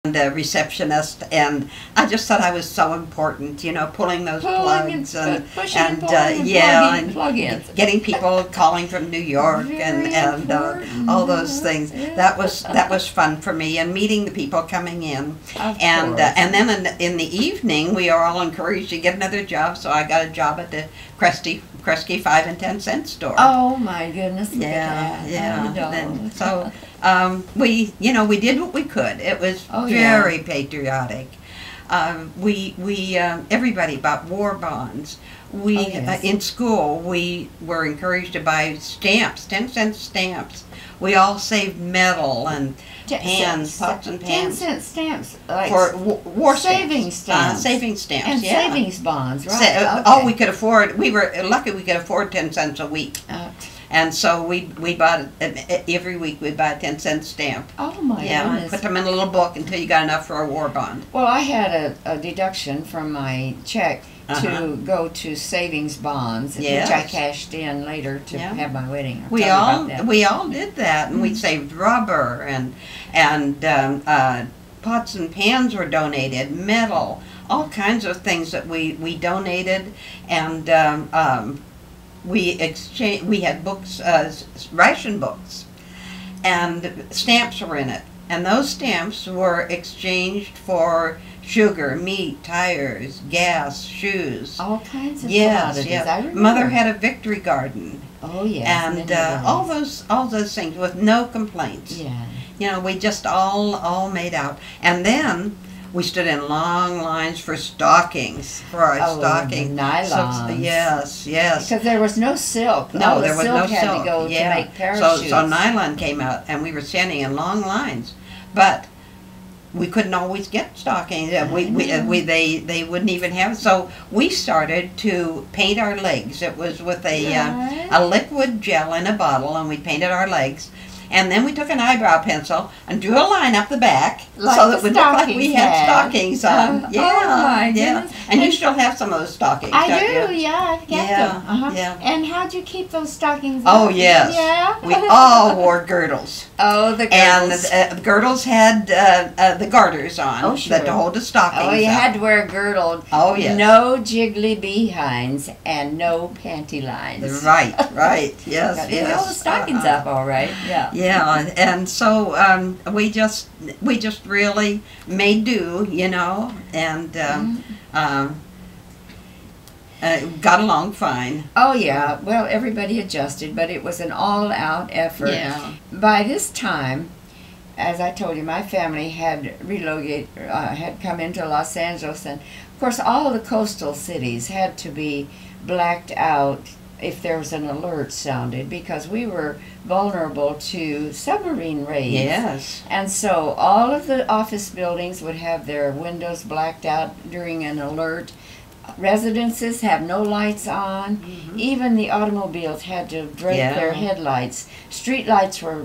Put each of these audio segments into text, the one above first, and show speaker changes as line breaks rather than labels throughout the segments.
the receptionist, and I just thought I was so important, you know, pulling those plugs and yeah, and
plug-ins,
getting people calling from New York and all those things.
Yeah.
That was fun for me, and meeting the people coming in, and then in the evening we are all encouraged to get another job. So I got a job at the Kresge 5 and 10 cent store.
Oh my goodness! Look
Yeah,
at that.
yeah.
I know.
And so we did what we could. It was very patriotic. Everybody bought war bonds. In school we were encouraged to buy stamps, 10-cent stamps. We all saved metal and pans, pots and pans.
10-cent stamps, like
for war
saving stamps.
Saving stamps,
and
yeah.
savings bonds, right?
Oh, we could afford. We were lucky. We could afford 10 cents a week. And so we bought every week. We'd buy a 10-cent stamp.
Oh my goodness!
And put them in a little book until you got enough for a war bond.
Well, I had a deduction from my check to go to savings bonds, which I cashed in later to have my wedding.
We all did that, and we saved rubber and pots and pans were donated, metal, all kinds of things that we donated, and. We had books, ration books, and stamps were in it. And those stamps were exchanged for sugar, meat, tires, gas, shoes.
All kinds of
commodities.
Yes. I remember.
Mother had a victory garden.
Oh yes.
And all those things with no complaints.
Yeah.
You know, we just all made out. And then we stood in long lines for stockings, for our stockings.
Nylons.
So, yes.
Because there was no silk.
No, there was no silk.
Had to go to make parachutes.
So nylon came out, and we were standing in long lines. But we couldn't always get stockings. They wouldn't even have it. So we started to paint our legs. It was with a liquid gel in a bottle, and we painted our legs. And then we took an eyebrow pencil and drew a line up the back so that it would look like we had stockings on.
Oh my goodness.
And you still have some of those stockings,
I
don't
do,
you?
yeah, I've got them.
Yeah.
And how'd you keep those stockings
Oh,
on?
yes.
Yeah?
We all wore girdles.
Oh, the girdles.
And the girdles had the garters on to hold the stockings
Oh, you
up.
had to wear a girdle.
Oh, yes.
No jiggly behinds and no panty lines.
Right, yes,
Got to hold the stockings up all right,
Yeah, and so we just really made do, you know, and got along fine.
Oh yeah, well everybody adjusted, but it was an all-out effort.
Yeah.
By this time, as I told you, my family had relocated, had come into Los Angeles, and of course all the coastal cities had to be blacked out if there was an alert sounded, because we were vulnerable to submarine raids.
Yes.
And so all of the office buildings would have their windows blacked out during an alert. Residences have no lights on. Even the automobiles had to drape their headlights. Street lights were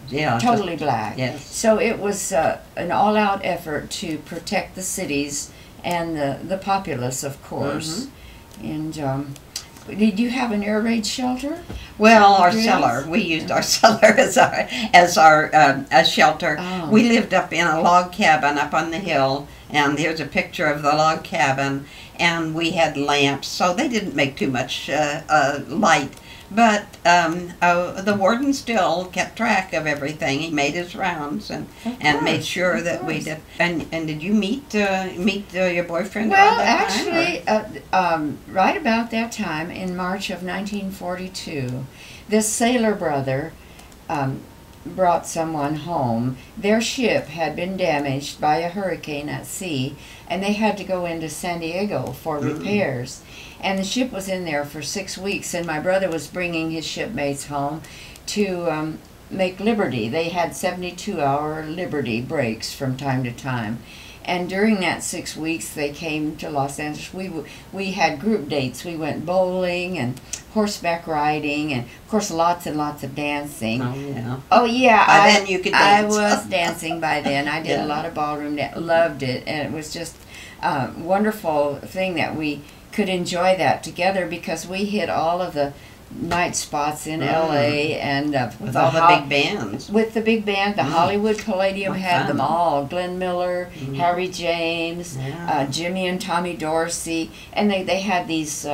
totally black.
Yes.
So it was an all-out effort to protect the cities and the populace, of course. And did you have an air raid shelter?
Well, our cellar. We used our cellar as our shelter.
Oh.
We lived up in a log cabin up on the hill, and here's a picture of the log cabin. And we had lamps, so they didn't make too much light. But the warden still kept track of everything. He made his rounds and made sure that we did. And did you meet your boyfriend?
Well, actually, right about that time, in March of 1942, this sailor brother brought someone home. Their ship had been damaged by a hurricane at sea, and they had to go into San Diego for repairs. And the ship was in there for 6 weeks, and my brother was bringing his shipmates home to make Liberty. They had 72-hour Liberty breaks from time to time. And during that 6 weeks, they came to Los Angeles. We had group dates. We went bowling and horseback riding, and of course lots and lots of dancing.
Oh yeah.
Oh yeah.
By then you could dance.
I was dancing by then. I did a lot of ballroom. Loved it, and it was just a wonderful thing that we could enjoy that together, because we hit all of the night spots in L.A. and
with all the big bands.
With the big band, the Hollywood Palladium
What
had
fun.
them all. Glenn Miller, Harry James,
Yeah.
Jimmy and Tommy Dorsey, and they had these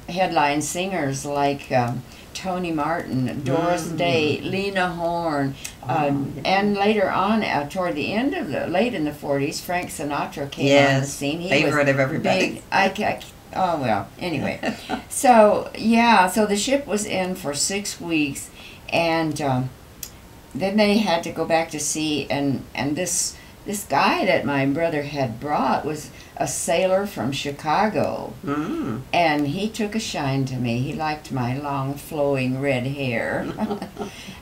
headline singers like Tony Martin, Doris Day, Lena Horne, and later on, toward the end of late in the 40s, Frank Sinatra came on the scene. He
favorite
was
of everybody.
big. Oh well. Anyway, so the ship was in for 6 weeks, and then they had to go back to sea. And this guy that my brother had brought was a sailor from Chicago, and he took a shine to me. He liked my long, flowing red hair,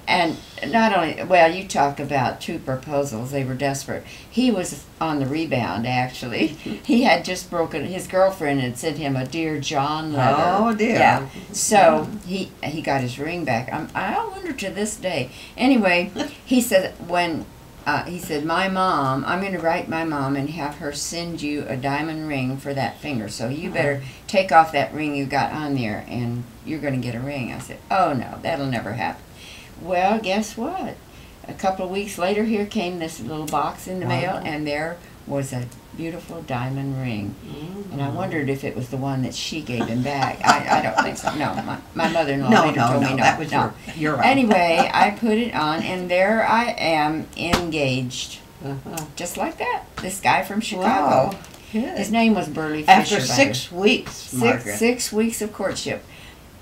and not only, well, you talk about two proposals. They were desperate. He was on the rebound, actually. He had just broken, his girlfriend had sent him a Dear John letter.
Oh, dear.
Yeah. So he got his ring back. I wonder to this day. Anyway, he said he said, my mom, I'm going to write my mom and have her send you a diamond ring for that finger. So you better take off that ring you got on there and you're going to get a ring. I said, oh no, that'll never happen. Well, guess what? A couple of weeks later, here came this little box in the mail, and there was a beautiful diamond ring. And I wondered if it was the one that she gave him back. I don't think so. No, my mother-in-law later told me no.
That was you're right.
Anyway, I put it on, and there I am, engaged. Just like that. This guy from Chicago.
Wow. Good.
His name was Burley Fisher.
After 6 weeks, Margaret.
6 weeks of courtship.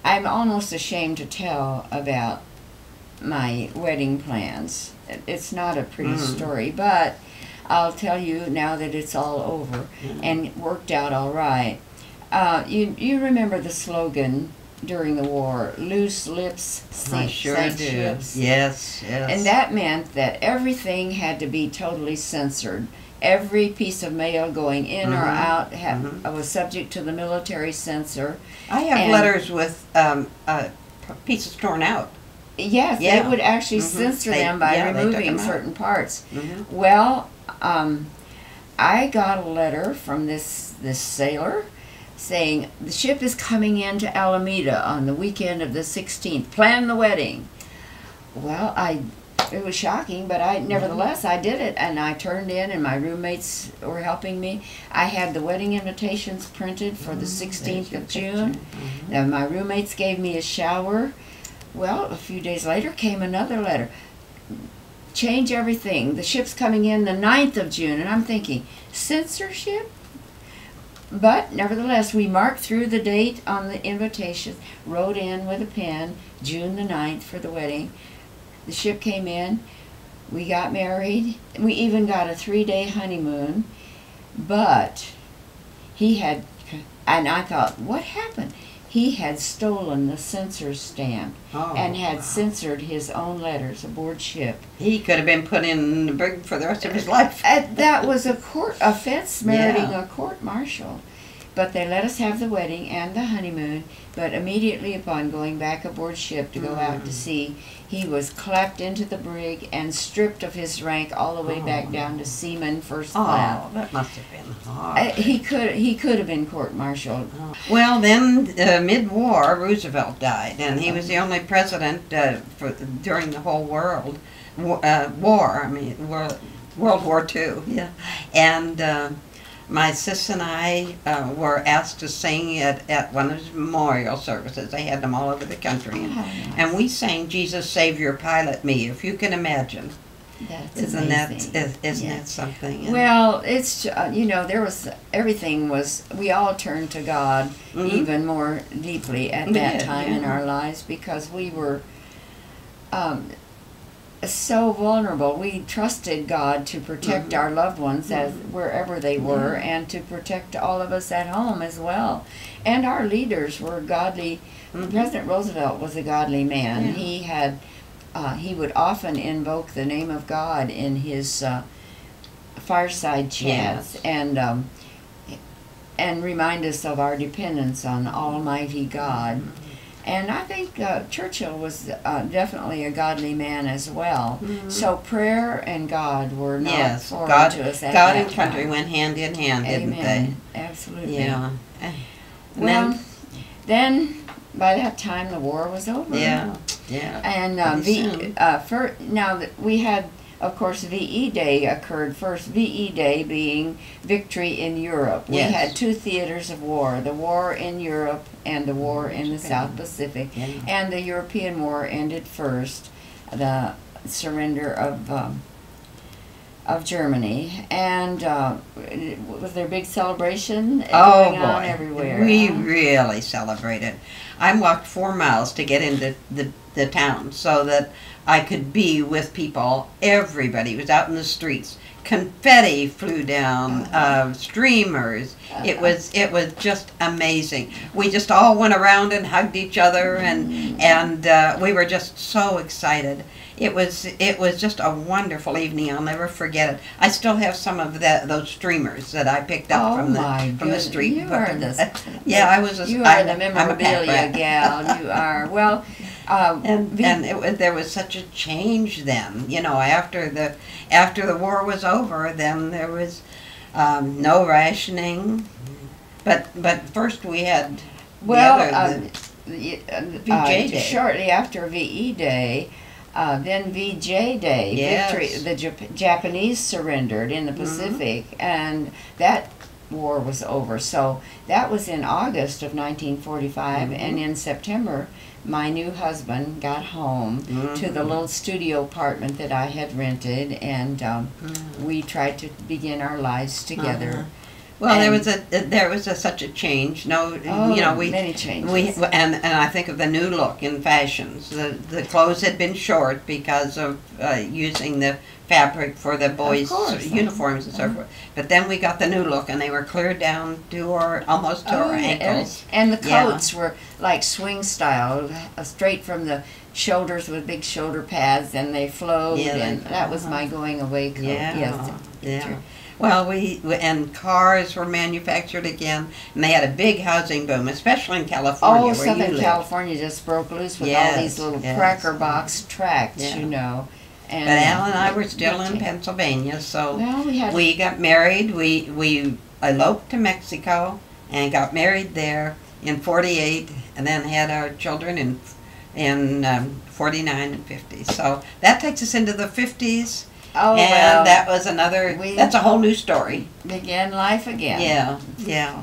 I'm almost ashamed to tell about my wedding plans. It's not a pretty story, but I'll tell you now that it's all over and it worked out all right. You remember the slogan during the war, loose lips
I
sink
sure do.
ships.
Yes, yes.
And that meant that everything had to be totally censored. Every piece of mail going in or out was subject to the military censor.
I have letters with pieces torn out.
Yes,
Yeah.
they would actually censor them by
they took
removing
them out.
certain parts. Well, I got a letter from this sailor saying the ship is coming into Alameda on the weekend of the 16th. Plan the wedding. Well, it was shocking, but nevertheless I did it, and I turned in, and my roommates were helping me. I had the wedding invitations printed for the 16th of June. And my roommates gave me a shower. Well, a few days later came another letter. Change everything. The ship's coming in the 9th of June. And I'm thinking, censorship? But nevertheless, we marked through the date on the invitation, wrote in with a pen, June the 9th for the wedding. The ship came in. We got married. We even got a 3-day honeymoon. But he had, and I thought, what happened? He had stolen the censor's stamp and had censored his own letters aboard ship.
He could have been put in the brig for the rest of his life.
That was a court offense meriting a court-martial. But they let us have the wedding and the honeymoon, but immediately upon going back aboard ship to go out to sea, he was clapped into the brig and stripped of his rank all the way back down to seaman first class.
Oh, that must have been hard.
He could have been court-martialed.
Well, then, mid-war, Roosevelt died, and he was the only president during the whole world war. I mean, World War II. Yeah, and my sis and I were asked to sing at one of his memorial services. They had them all over the country, and we sang "Jesus Savior Pilot Me." If you can imagine.
That's amazing.
Isn't that something?
Well, it's there was everything was, we all turned to God even more deeply at that time in our lives, because we were so vulnerable. We trusted God to protect our loved ones as wherever they were, and to protect all of us at home as well. And our leaders were godly. President Roosevelt was a godly man. He had he would often invoke the name of God in his fireside chats, and remind us of our dependence on Almighty God. And I think Churchill was definitely a godly man as well. So prayer and God were not foreign to us at
God
that
and country
time.
went hand in hand, didn't they?
Absolutely.
Yeah.
Well, then by that time the war was over.
Yeah, yeah.
And
Pretty soon.
now that we had, of course, VE Day occurred first. VE Day being Victory in Europe. We
Yes.
had two theaters of war: the war in Europe and the war in the
Japan.
South Pacific.
Yeah.
And the European War ended first, the surrender of Germany. And was there a big celebration
Oh
going on
boy,
everywhere?
we
huh?
really celebrated. I walked 4 miles to get into the town so that I could be with people. Everybody was out in the streets. Confetti flew down, streamers. It was just amazing. We just all went around and hugged each other, and we were just so excited. It was just a wonderful evening. I'll never forget it. I still have some of those streamers that I picked up
Oh
from
my
the
goodness.
street.
You are the
Yeah, I was.
You are
I'm
the
I'm a pack
memorabilia
rat.
gal. You are. Well,
There was such a change then. You know, after the war was over, then there was no rationing. But first we had VJ Day.
shortly after VE Day. Then VJ Day,
Yes.
Victory. The Japanese surrendered in the Pacific, and that war was over. So that was in August of 1945, and in September, my new husband got home to the little studio apartment that I had rented, and we tried to begin our lives together.
Well,
And-
there was such a change. No,
Oh,
you know,
many changes.
and I think of the new look in fashions. The clothes had been short because of using the fabric for the boys'
course.
uniforms and so forth. But then we got the new look, and they were clear down to almost to our
yeah,
ankles.
and the
Yeah.
coats were like swing style, straight from the shoulders with big shoulder pads, and they flowed,
Yeah,
and that was my going away coat.
Yeah,
Yes.
yeah. Well, and cars were manufactured again, and they had a big housing boom, especially in California,
Oh,
where you
Southern
live.
California just broke loose with all
Yes,
these little
yes.
cracker box tracts,
Yeah.
you know. And
But Al and I were still in Pennsylvania, so
well,
we got married. We eloped to Mexico and got married there in '48, and then had our children in '49 and '50. So that takes us into the '50s,
oh
and
well,
that was another.
we-
That's a whole new story.
began life again.
Yeah, yeah.